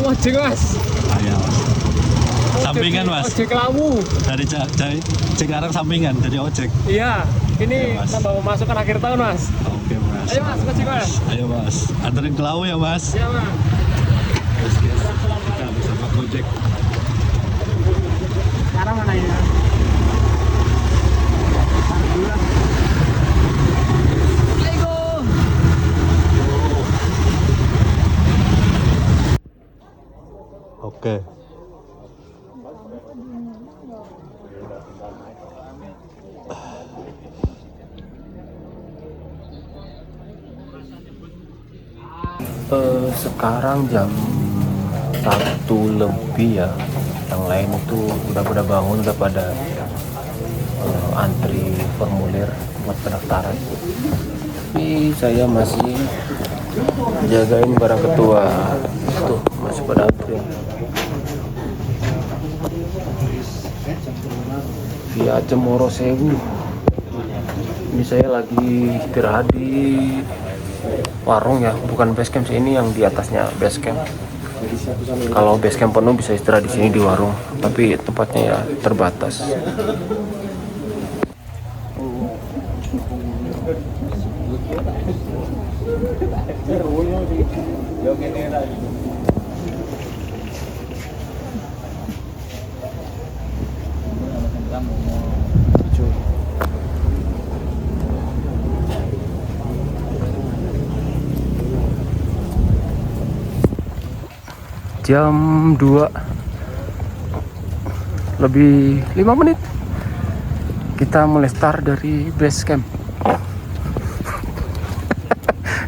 ojek mas. Ayo. Sampingan mas. Ojek lawu. Dari Cikarang sampingan dari ojek. Iya. Ini Mas. kita mau masukkan akhir tahun mas. Oke mas. Ayo mas, ojek mas. Ayo mas. Anterin ke Lawu ya mas. Iya mas. Kita bersama Gojek. Sekarang mana ya? Oke. Sekarang jam 1 lebih ya. Yang lain itu udah pada bangun, udah pada antri formulir buat pendaftaran. Tapi saya masih jagain barang ketua. Tuh masih pada antri. Via Cemoro Sewu. Ini saya lagi istirahat di warung ya, bukan base camp sih, ini yang di atasnya base camp. Kalau base camp penuh bisa istirahat di sini di warung, tapi tempatnya ya terbatas. Jam 2 lebih 5 menit kita mulai start dari base camp.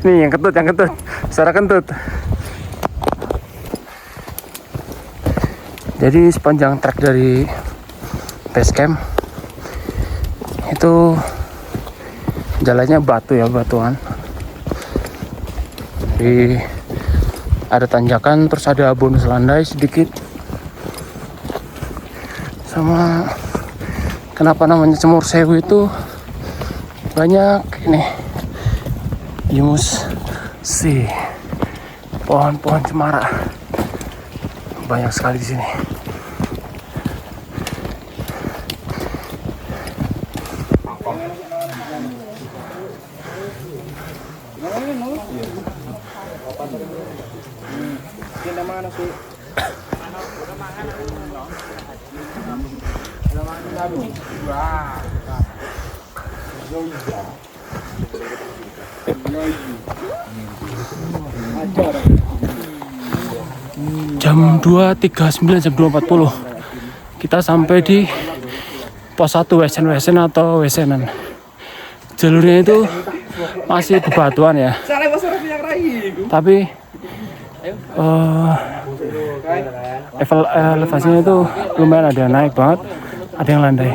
Nih yang kentut, suara kentut. Jadi sepanjang trek dari base camp itu jalannya batu ya, batuan. Jadi ada tanjakan, terus ada bonus landai sedikit. Sama kenapa namanya Cemoro Sewu itu banyak ini humus sih, pohon-pohon cemara banyak sekali di sini. Jam 2.39, jam 2.40 kita sampai di pos 1 Wesen atau Wesenan. Jalurnya itu masih bebatuan ya, tapi elevasinya itu lumayan, ada naik banget, ada yang landai,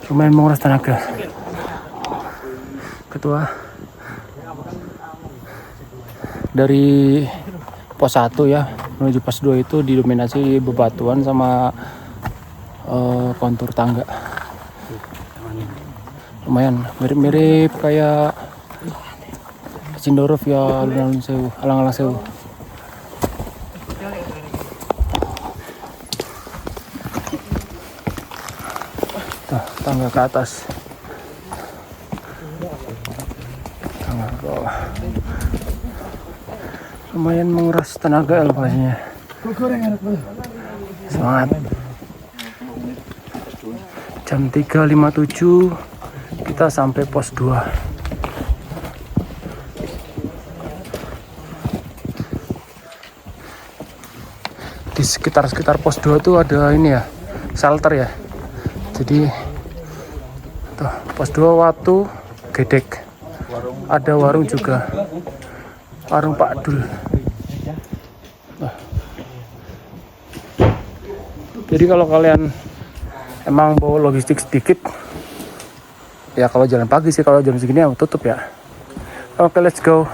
lumayan menguras tenaga. Ketua dari pos 1 ya menuju pos 2 itu didominasi bebatuan sama kontur tangga. Lumayan mirip-mirip kayak Cindoro via Alun-Alun Sewu, Alang-Alang Sewu. Tuh, tangga ke atas, tangga ke bawah. Lumayan menguras tenaga elevasinya. Semangat. Jam 3.57 kita sampai pos 2. Di sekitar pos 2 tuh ada ini ya, shelter ya. Jadi tuh, pos 2 Watu Gedek. Ada warung juga, warung Pak Dul. Jadi kalau kalian emang bawa logistik sedikit ya, kalau jalan pagi sih, kalau jam segini ya tutup ya. Oke, let's go.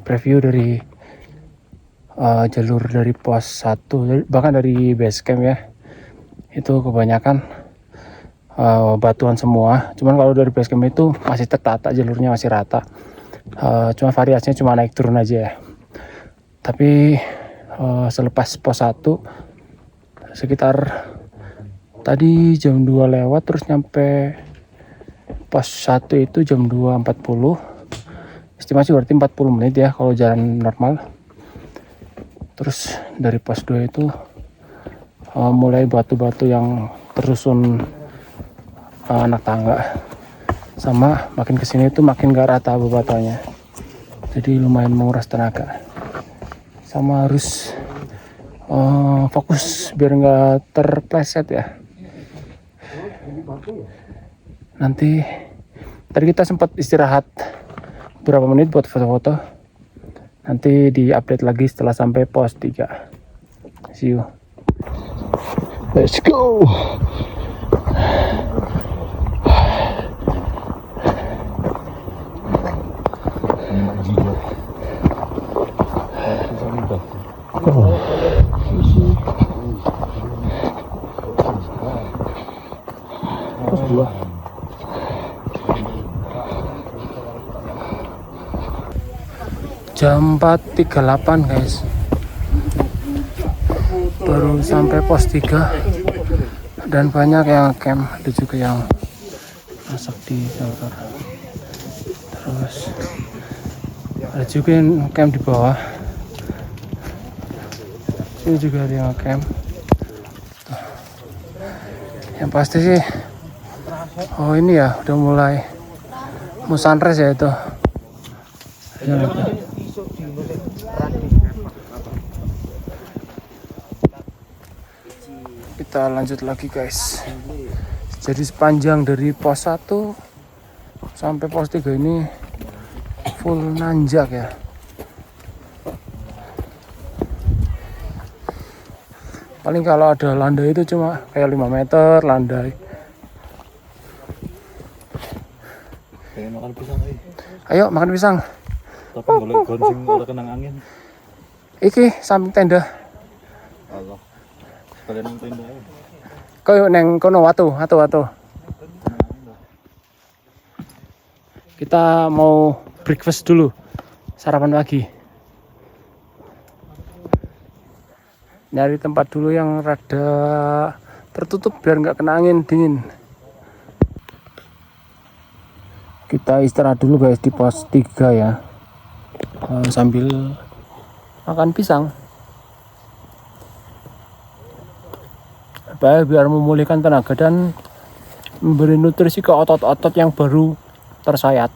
preview dari jalur dari pos 1, bahkan dari base camp ya. Itu kebanyakan batuan semua. Cuman kalau dari base camp itu masih tertata, jalurnya masih rata. Cuma variasinya cuma naik turun aja ya. Tapi selepas pos 1 sekitar tadi jam 2 lewat, terus nyampe pos 1 itu jam 2.40. Estimasi berarti 40 menit ya kalau jalan normal. Terus dari pos 2 itu mulai batu-batu yang tersusun anak tangga, sama makin kesini itu makin gak rata bebatuannya, jadi lumayan menguras tenaga. Sama harus fokus biar nggak terpleset ya. Nanti tadi kita sempat istirahat berapa menit buat foto-foto, nanti di-update lagi setelah sampai pos 3. See you. Let's go. Pos 2. Jam 4.38 guys, baru sampai pos 3 dan banyak yang camp, ada juga yang masak di shelter, terus ada juga yang camp di bawah. Ini juga ada yang camp. Yang pasti sih, oh ini ya udah mulai mau sunrise ya itu. Kita lanjut lagi guys. Jadi sepanjang dari pos 1 sampai pos 3 ini full nanjak ya. Paling kalau ada landai itu cuma kayak 5 meter landai. Pengen makan pisang nih. Ayo makan pisang. Tapi boleh gonsing ora kenang angin. Iki samping tenda. Allah. Sekalian nang tenda ae. Kau neng kono watu. Kita mau breakfast dulu, sarapan pagi. Nyari tempat dulu yang rada tertutup biar nggak kena angin dingin. Kita istirahat dulu guys di pos 3 ya, sambil makan pisang. Biar memulihkan tenaga dan memberi nutrisi ke otot-otot yang baru tersayat.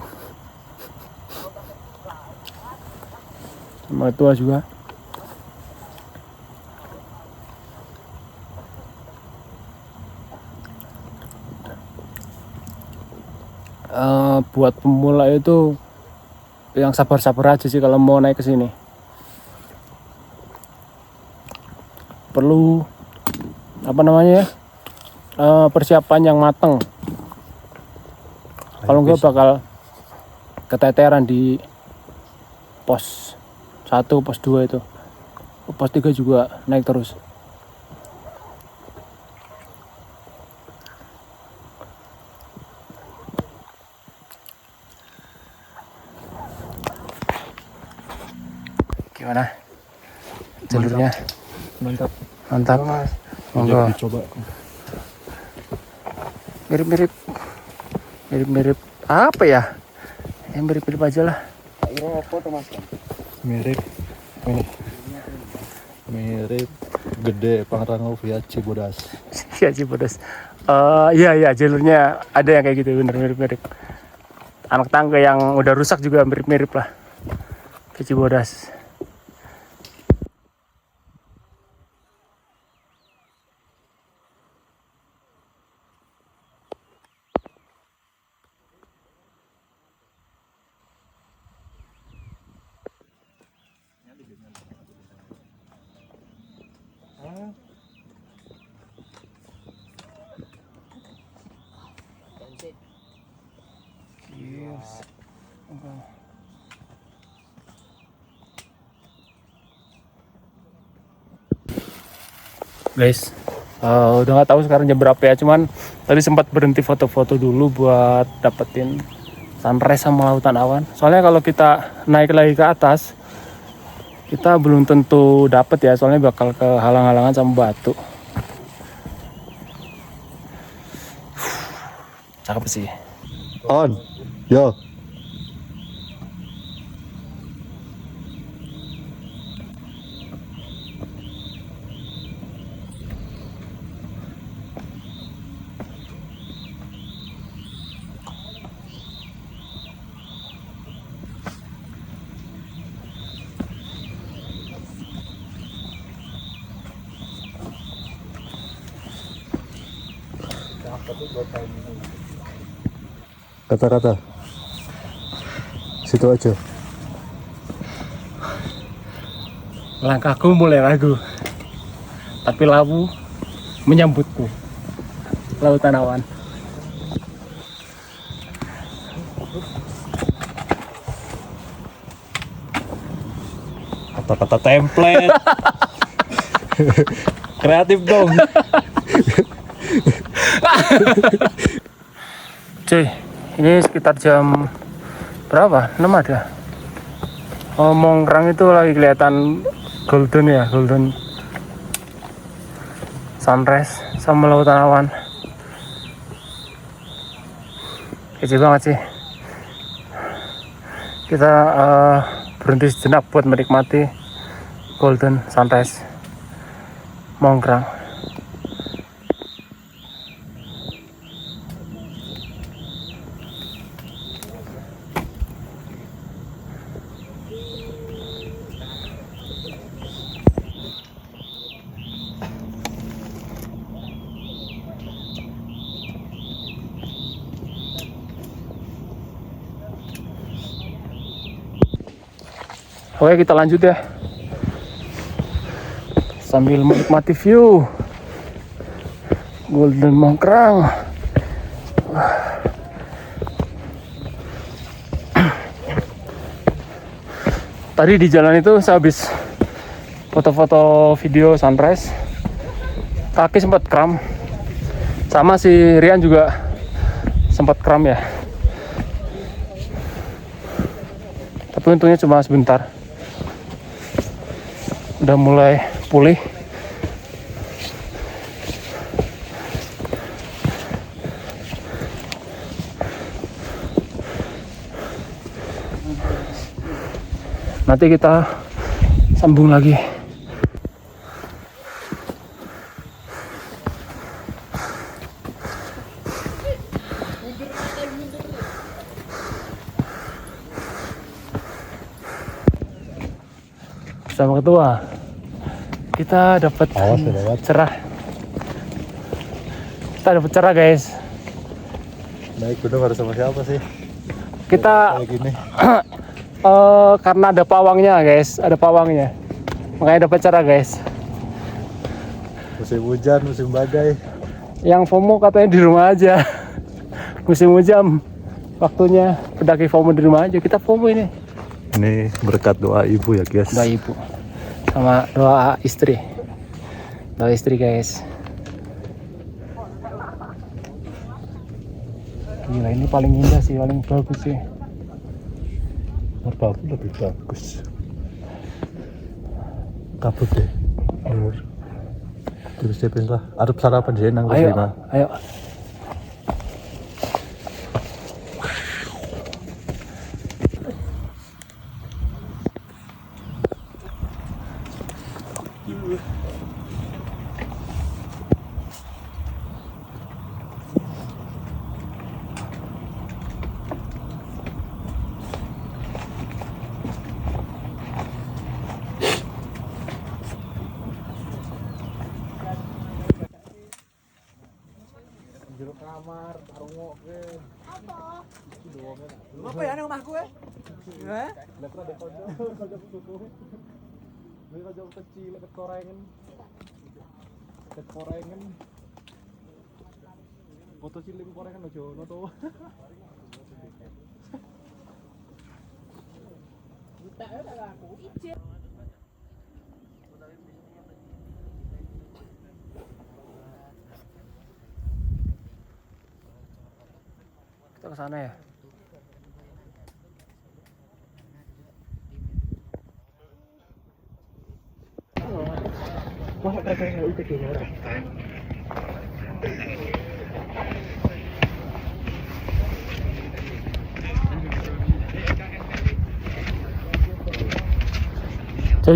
Sama tua juga. Buat pemula itu yang sabar-sabar aja sih kalau mau naik ke sini. Perlu apa namanya ya? Persiapan yang matang. Kalau enggak bakal keteteran di pos 1, pos 2 itu. Pos 3 juga naik terus. Gimana jalurnya? Mantap. Monggo. Coba. Mirip apa ya? Yang mirip aja lah. Mirip. Mirip gede Pangrango via Cibodas. Iya Cibodas. Iya jalurnya ada yang kayak gitu, bener mirip. Anak tangga yang udah rusak juga mirip lah ke Cibodas. Yes. guys. Udah nggak tahu sekarang jam berapa ya, cuman tadi sempat berhenti foto-foto dulu buat dapetin sunrise sama lautan awan. Soalnya kalau kita naik lagi ke atas, kita belum tentu dapet ya, soalnya bakal kehalang-halangan sama batu. Cakep sih. On, yo. Kata-kata. Situ aja. Langkahku mulai ragu, tapi labu menyambutku. Lautan awan. Kata-kata template. Kreatif dong. Cuy, ini sekitar jam berapa? 6 ada. Mongrang itu lagi kelihatan golden ya, golden sunrise sama lautan awan. Kece banget sih. Kita berhenti sejenak buat menikmati golden sunrise Mongrang. Oke, kita lanjut ya, sambil menikmati view Golden Mongrang. Tadi di jalan itu saya habis foto-foto video sunrise, kaki sempat kram, sama si Rian juga sempat kram ya, tapi untungnya cuma sebentar. Udah mulai pulih. Nanti kita sambung lagi. Sama ketua, kita dapat cerah. Kita dapat cerah guys. Naik gunung harus sama siapa sih? Kita Kayak gini. karena ada pawangnya guys, ada pawangnya, makanya dapat cerah guys. Musim hujan, musim badai. Yang FOMO katanya di rumah aja. Musim hujan, waktunya pendaki FOMO di rumah aja. Kita FOMO ini. Ini berkat doa ibu ya guys. Doa ibu sama doa istri. Doa istri guys. Gila, ini paling indah sih, paling bagus sih. Merpati lebih bagus. Kabut deh. Terus siapin lah. Arep sarapan di nang Ayo, Rina. ayo. Apa ya nang omahku eh? Hah? Kecil, korengan. Foto cilik korengan aja ono to. sana ya.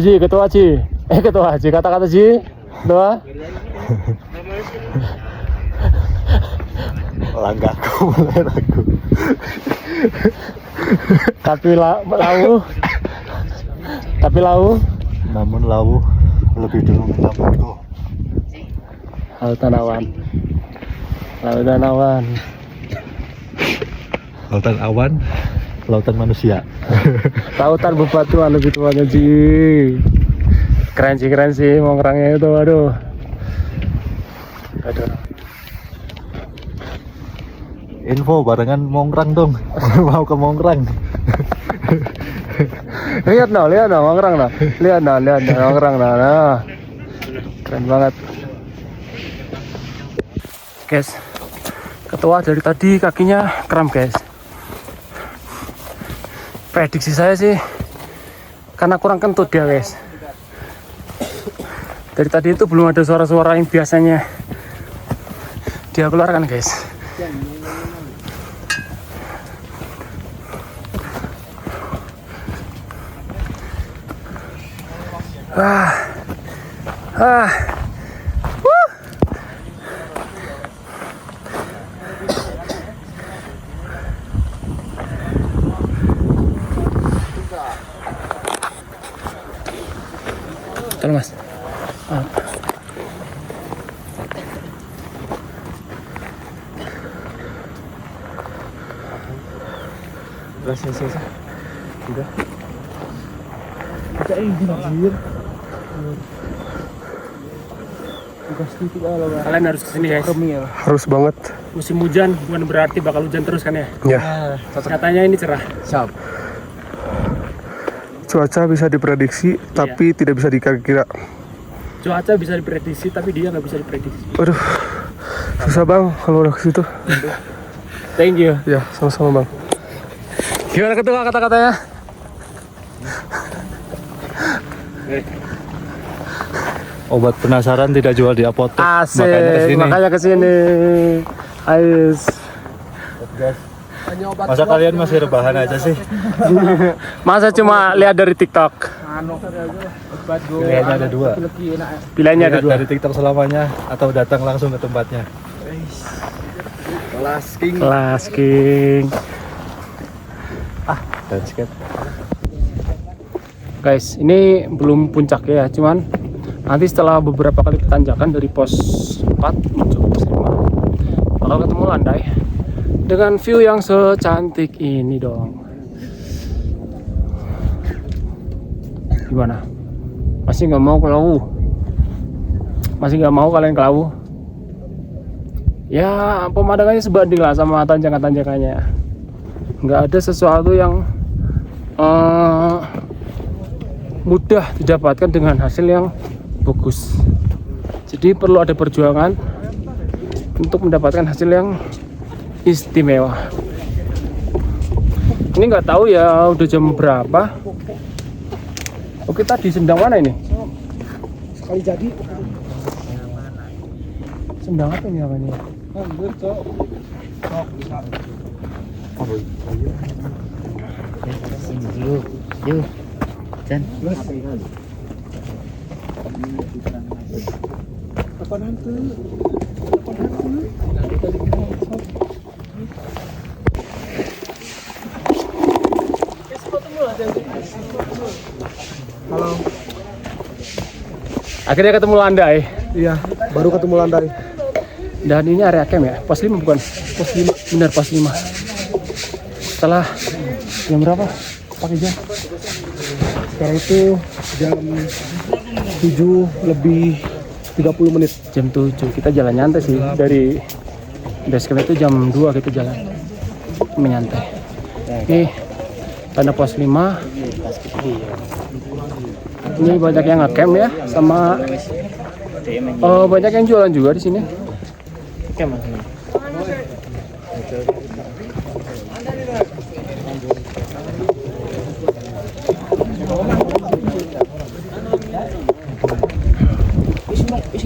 Ji, ketua Ji. Ketua Ji, kata-kata Ji. Ketua. Langkahku mulai ragu. Tapi lau. Namun lau lebih dulu menyambutku. Lautan awan. Lautan awan, lautan manusia. Lautan bebatuan lebih tuanya Ji. Keren sih mongrangnya itu, aduh. Info barengan mongrang dong. Mau ke mongrang. lihat mongrang nah. Lihat mongrang nah. Keren banget. Guys. Ketua dari tadi kakinya kram, guys. Prediksi saya sih karena kurang kentut dia, guys. Dari tadi itu belum ada suara-suara yang biasanya dia keluarkan, guys. Tolong Mas. Udah selesai. Udah. Kita ini anjir. Kalian harus kesini, guys. Harus banget. Musim hujan bukan berarti bakal hujan terus kan ya? Ya. Katanya ini cerah. Siap. Cuaca bisa diprediksi, tapi tidak bisa dikira-kira. Cuaca bisa diprediksi, tapi dia nggak bisa diprediksi. Aduh, susah bang kalau udah ke situ. Thank you. Ya, sama-sama bang. Gimana ketua kata-katanya? Obat penasaran tidak jual di apotek. Asik, makanya kesini. Ais. Masa kalian masih rebahan aja sih? Masa cuma lihat dari TikTok? Pilihannya ada dua. Pilihannya ada dua. Dari TikTok selamanya atau datang langsung ke tempatnya. Kelas King. That's good. Guys, ini belum puncak ya, cuman nanti setelah beberapa kali tanjakan dari pos 4 menuju pos 5 bakal ketemu landai dengan view yang secantik ini dong. Gimana? Masih nggak mau ke Lawu? Masih nggak mau kalian ke Lawu? Ya pemandangannya sebanding lah sama tanjakan-tanjakannya. Nggak ada sesuatu yang mudah didapatkan dengan hasil yang bagus. Jadi perlu ada perjuangan untuk mendapatkan hasil yang istimewa. Ini nggak tahu ya udah jam berapa. Oh, kita di Sendang mana ini? Sekali jadi. Sendang apa ini namanya? Yuk, Jan. Apa nanti? Halo. Akhirnya ketemu landai. Iya, baru ketemu landai. Dan ini area camp ya? Pos 5 bukan? Pos 5. Benar, pos 5. Setelah jam berapa? Pakai jam. Sekarang itu jam 7 lebih 30 menit. Jam 7. Kita jalan nyantai sih. Dari base camp itu jam 2 kita jalan menyantai. Oke. Tanda pos 5. Ini banyak yang nge-camp ya, sama banyak yang jualan juga di sini.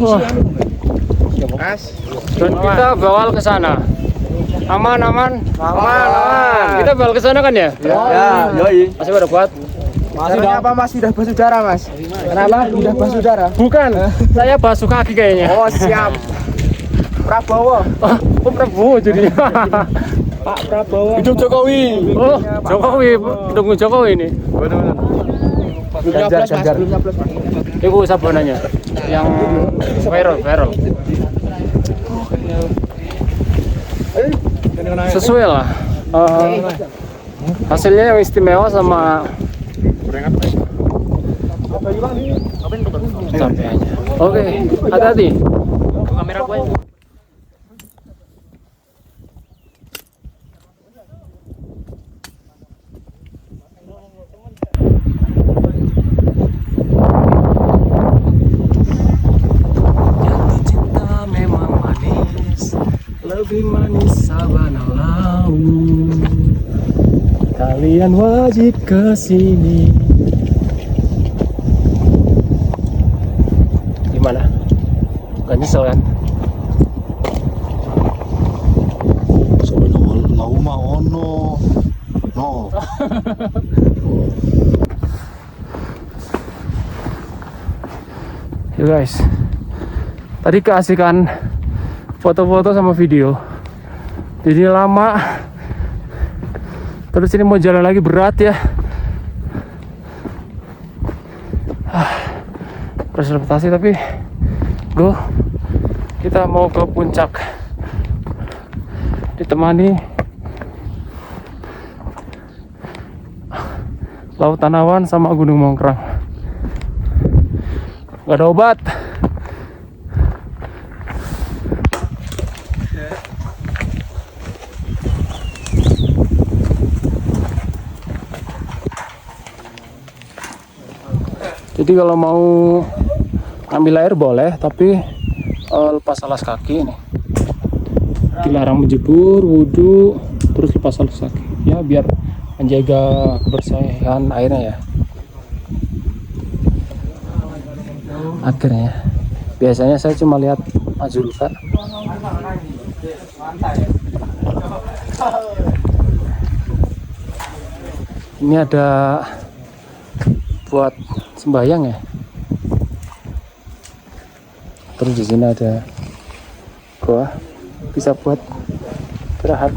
Wah. Dan kita bakal ke sana. Aman. Kita bakal ke sana kan ya? Ya, yoi. Masih pada kuat? Caranya apa Mas? Sudah basudara Mas? Kenapa? Sudah basudara? Bukan, saya basuh kaki kayaknya. Oh siap. Prabowo. Oh, Prabowo jadi. Pak Prabowo. Hidup Jokowi. Oh, Jokowi, dukung Jokowi ini. Ganjar. Ibu sabonanya yang viral. Sesuai lah. Hasilnya yang istimewa sama sampai aja. Oke, hati-hati. Kamera gue. Jatuh cinta memang manis, lebih manis sabana laut. Kalian wajib kesini. Gimana? Gak nyesel kan? Sebenarnya lau mah ono. No. Yo guys, tadi keasikan foto-foto sama video. Jadi lama. Terus ini mau jalan lagi berat ya. Presentasi tapi go. Kita mau ke puncak. Ditemani Laut Tanawan sama Gunung Mongkrang. Gak ada obat. Jadi kalau mau ambil air boleh, tapi lepas alas kaki nih. Dilarang menjebur, wudhu, terus lepas alas kaki. Ya biar menjaga kebersihan airnya ya. Akhirnya, biasanya saya cuma lihat Azulka. Ini ada buat sembayang ya. Terus di sini ada goa, bisa buat istirahat.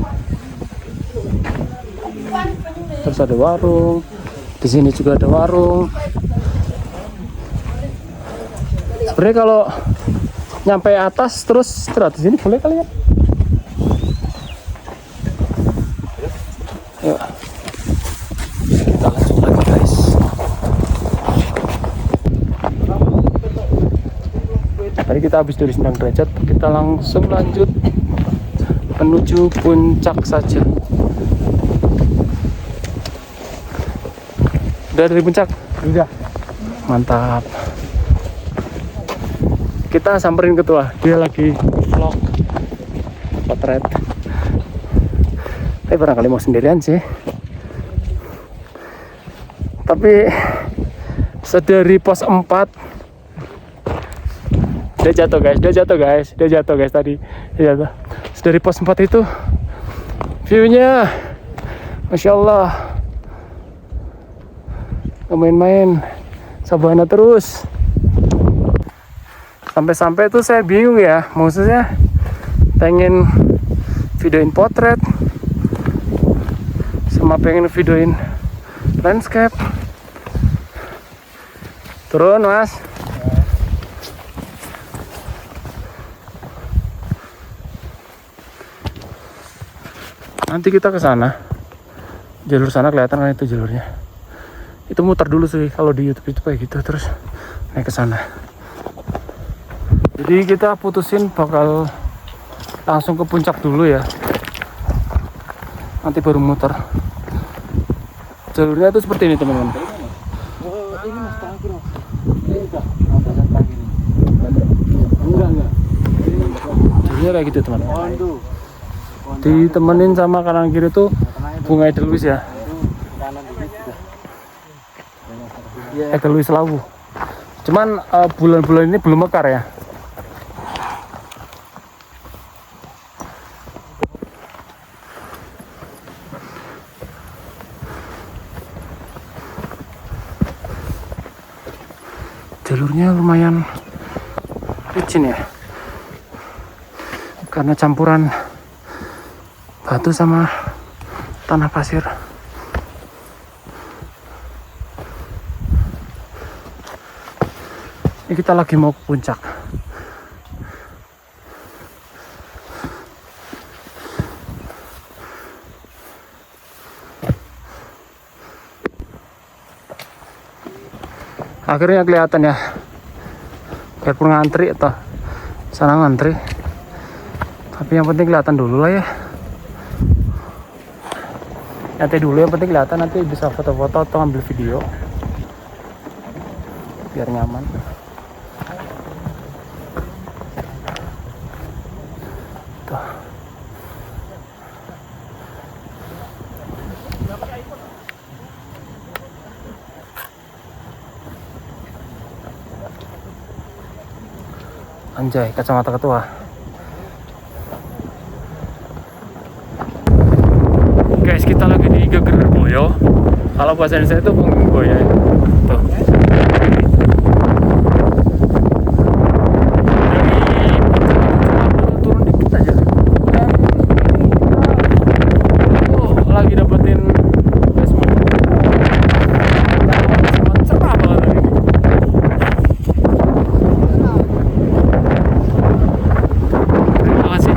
Terus ada warung. Di sini juga ada warung. Sebenarnya kalau nyampe atas terus istirahat di sini boleh kali ya. Yuk. Kita lanjut lagi guys. Tadi kita habis dari Sendang Derajat, kita langsung lanjut menuju puncak saja. Udah dari puncak? Udah. Mantap. Kita samperin ketua, dia lagi vlog potret. Tapi barangkali mau sendirian sih. Tapi sedari pos 4 dia jatuh guys tadi. Dia jatuh. Sedari pos 4 itu view-nya Masya Allah. Gak main-main, sabana terus. Sampai-sampai tuh saya bingung ya, maksudnya pengen videoin potret sama pengen videoin landscape. Turun mas. Nanti kita ke sana. Jalur sana kelihatan kan itu jalurnya. Itu muter dulu sih kalau di YouTube itu kayak gitu, terus naik ke sana. Jadi kita putusin bakal langsung ke puncak dulu ya. Nanti baru muter. Jalurnya itu seperti ini teman-teman. Jalurnya kayak gitu teman-teman. Ditemenin sama kanan kiri tuh bunga edelweiss ya. Edelweiss Lawu. Cuman bulan-bulan ini belum mekar ya. jalurnya lumayan licin ya, karena campuran batu sama tanah pasir. Ini kita lagi mau ke puncak. Akhirnya kelihatan ya, biarpun ngantri atau sana ngantri, tapi yang penting kelihatan dulu lah ya. Nanti dulu yang penting kelihatan, nanti bisa foto-foto atau ambil video biar nyaman. Tuh. Anjay, kacamata ketua. Guys, kita lagi di Geger Boyo. Kalau bahasa Indonesia itu Boyo ya. Tuh. Turun dikit aja. Dan lagi dapetin basement. Cerah banget tadi. Terima kasih.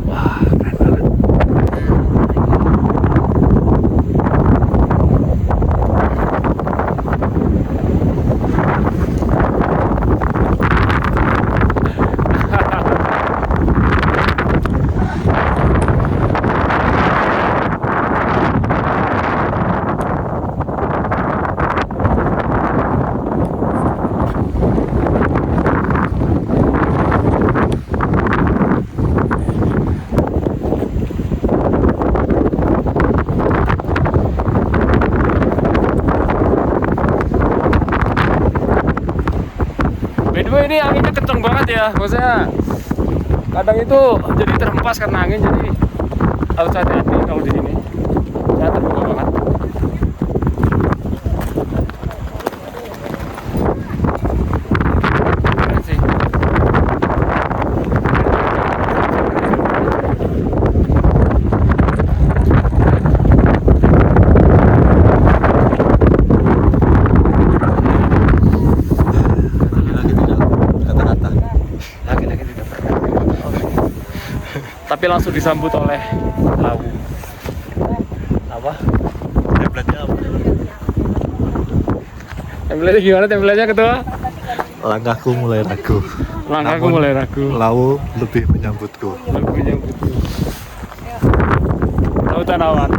Wah, keren banget. By the way, ini anginnya kenceng banget ya, maksudnya kadang itu jadi terhempas karena angin, jadi harus hati-hati kalau di sini. Ya, terbuka banget. Keren sih. Lagi-lagi tidak pernah. Tapi langsung disambut oleh lawu. Apa? Templatenya apa? Templatenya gimana templatenya ketua? Langkahku mulai ragu. Langkahku Namun, mulai ragu. Lawu lebih menyambutku. Lagunya gitu. Lautan awan.